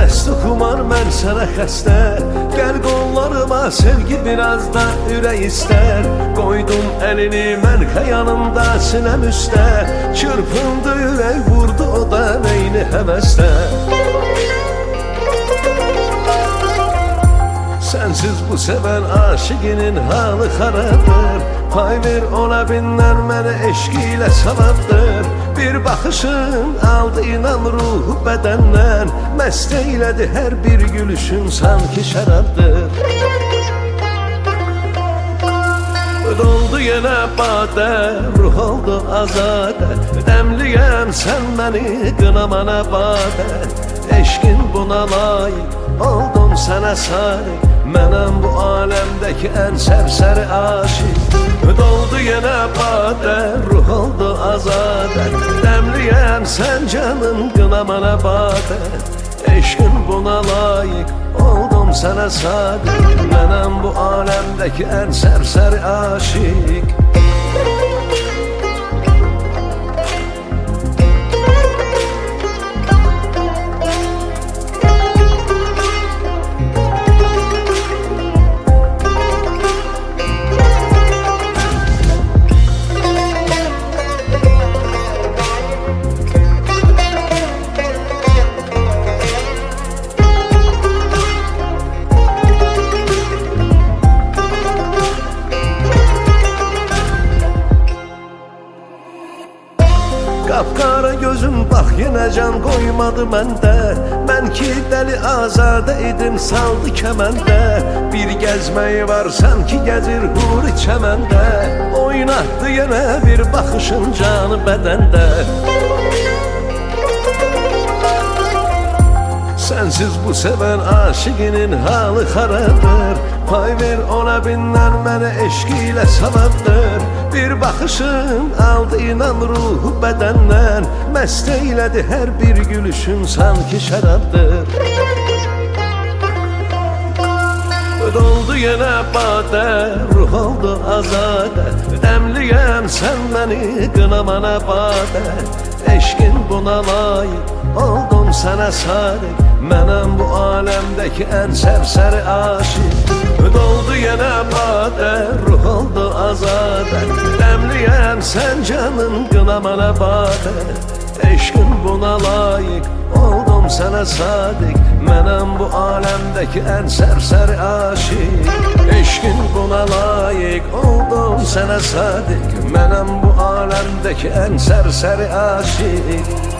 Bəsdi xumar mən sənə xəstə, gəl qollarıma sevgi biraz da ürək istər. Qoydum əlini mən xəyanımda sinəm üstə, çırpındı ürək vurdu o da neyni həvəsdə. Sensiz bu seven aşıkinin halı xarabdır. Pay ver ona binler məni eşq ilə salatdır. Bir baxışın aldı inan ruhu bədəndən, məst eylədi hər bir gülüşün sanki şərabdır. Doldu yenə badə, ruh oldu azadə, dəmliyəm sən məni qınamana badə. Eşqin buna layiq, oldum sənə sadiq, mənəm bu aləmdəki ən sərsəri aşiq. Doldu yenə badə, ruh oldu azadə, dəmliyəm sən canım qınamana badə. Eşqin buna layiq, oldum sənə sadiq, mənəm bu aləmdəki ən sərsəri aşiq. Qapqara gözüm bax yenə can qoymadı məndə. Mən ki dəli azadə idim saldı kəməndə. Bir gəzməyi var sanki gəzir huri çəməndə. Oynatdı yenə bir baxışın canı bədəndə. Sensiz bu seven aşıkinin halı xarabdır. Pay ver ona binler məni eşq ilə salatdır. Bir baxışın aldı inan ruhu bədəndən, məst eylədi hər bir gülüşün sanki şərabdır. Doldu yenə badə, ruh oldu azadə, dəmliyəm sən məni qınamana badə. Eşqin buna layiq, oldum sənə sadiq, mənəm bu aləmdəki ən sərsəri aşiq. Doldu yenə badə, ruh oldu azadə, dəmliyəm sən canım qınamana badə. Eşqin buna layiq, oldum sənə sadiq, mənəm bu aləmdəki ən sərsəri aşiq. Eşqin buna layiq, oldum sənə sadiq, mənəm bu aləmdəki ən sərsəri aşiq.